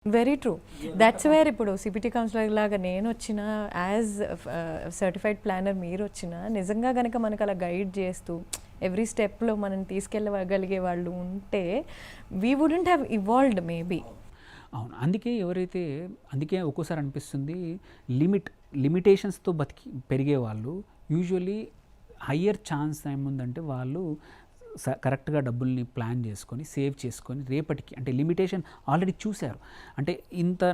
Very true. That's where ఇప్పుడు CPT councillor లాగా నేను వచ్చిన యాజ్ సర్టిఫైడ్ ప్లానర్ మీరు వచ్చిన నిజంగా కనుక మనకు అలా గైడ్ చేస్తూ ఎవ్రీ స్టెప్లో మనం తీసుకెళ్ళగలిగే వాళ్ళు ఉంటే we wouldn't have evolved maybe. అవును, అందుకే ఒక్కోసారి అనిపిస్తుంది లిమిటేషన్స్తో పెరిగే వాళ్ళు యూజువల్లీ హయ్యర్ ఛాన్స్ ఏముందంటే వాళ్ళు కరెక్ట్గా డబ్బుల్ని ప్లాన్ చేసుకొని సేవ్ చేసుకొని రేపటికి అంటే లిమిటేషన్ ఆల్రెడీ చూశారు. అంటే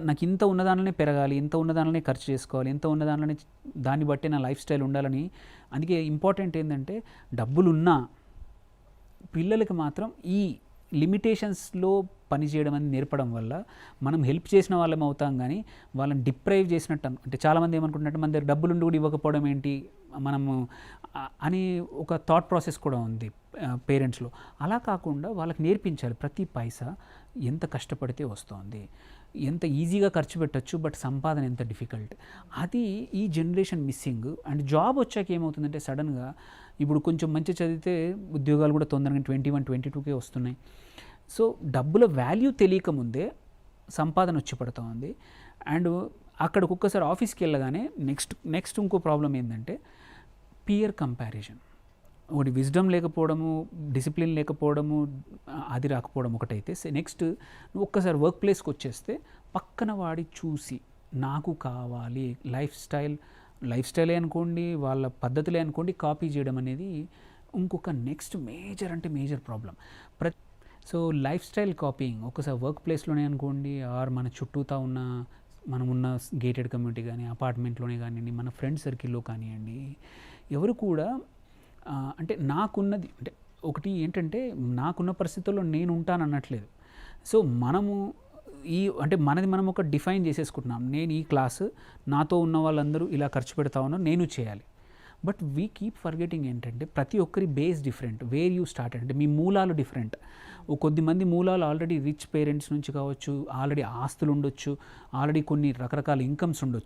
నాకు ఇంత ఉన్నదానిలోనే పెరగాలి, ఇంత ఉన్నదానిలోనే ఖర్చు చేసుకోవాలి, ఇంత ఉన్నదానిలోనే దాన్ని బట్టి నా లైఫ్ స్టైల్ ఉండాలని. అందుకే ఇంపార్టెంట్ ఏంటంటే డబ్బులున్నా పిల్లలకి మాత్రం ఈ లిమిటేషన్స్లో పనిచేయడం అని నేర్పడం వల్ల మనం హెల్ప్ చేసిన వాళ్ళం అవుతాం, కానీ వాళ్ళని డిప్రైవ్ చేసినట్టు అంటే చాలామంది ఏమనుకుంటున్నట్టు మన దగ్గర డబ్బులుండి కూడా ఇవ్వకపోవడం ఏంటి మనము అని ఒక థాట్ ప్రాసెస్ కూడా ఉంది పేరెంట్స్లో. అలా కాకుండా వాళ్ళకి నేర్పించాలి ప్రతి పైసా ఎంత కష్టపడితే వస్తుంది, ఎంత ఈజీగా ఖర్చు పెట్టచ్చు, బట్ సంపాదన ఎంత డిఫికల్ట్. అది ఈ జనరేషన్ మిస్సింగ్. అండ్ జాబ్ వచ్చాక ఏమవుతుందంటే సడన్గా ఇప్పుడు కొంచెం మంచి చదివితే ఉద్యోగాలు కూడా తొందరగా 21, 22కే వస్తున్నాయి. సో డబ్బుల వాల్యూ తెలియకముందే సంపాదన వచ్చి పడుతూ ఉంది. అండ్ అక్కడికి ఒక్కసారి ఆఫీస్కి వెళ్ళగానే నెక్స్ట్ ఇంకో ప్రాబ్లం ఏంటంటే పియర్ కంపారిజన్. ఒకటి విజ్డమ్ లేకపోవడము, డిసిప్లిన్ లేకపోవడము, అది రాకపోవడం ఒకటైతే, నెక్స్ట్ నువ్వు ఒక్కసారి వర్క్ ప్లేస్కి వచ్చేస్తే పక్కన వాడి చూసి నాకు కావాలి లైఫ్ స్టైలే అనుకోండి, వాళ్ళ పద్ధతులే అనుకోండి, కాపీ చేయడం అనేది ఇంకొక next major problem. So life style copying ఒకసారి వర్క్ ప్లేస్లోనే అనుకోండి, ఆర్ మన చుట్టూతా ఉన్న మనమున్న గేటెడ్ కమ్యూనిటీ కానీ అపార్ట్మెంట్లోనే కానివ్వండి, మన ఫ్రెండ్ సర్కిల్లో కానివ్వండి, ఎవరు కూడా అంటే నాకున్నది అంటే ఒకటి ఏంటంటే నాకున్న పరిస్థితుల్లో నేను ఉంటాను అనట్లేదు. సో మనము మనం ఒక డిఫైన్ చేసేసుకుంటున్నాం, నేను ఈ క్లాసు నాతో ఉన్న వాళ్ళందరూ ఇలా ఖర్చు పెడతా ఉన్నారు, నేను చేయాలి. బట్ వీ కీప్ ఫర్గెటింగ్ ఏంటంటే ప్రతి ఒక్కరి base different, where you started అంటే మీ మూలాలు డిఫరెంట్. కొద్దిమంది మూలాలు ఆల్రెడీ రిచ్ పేరెంట్స్ నుంచి కావచ్చు, ఆల్రెడీ ఆస్తులు ఉండొచ్చు, ఆల్రెడీ కొన్ని రకరకాల ఇన్కమ్స్ ఉండొచ్చు.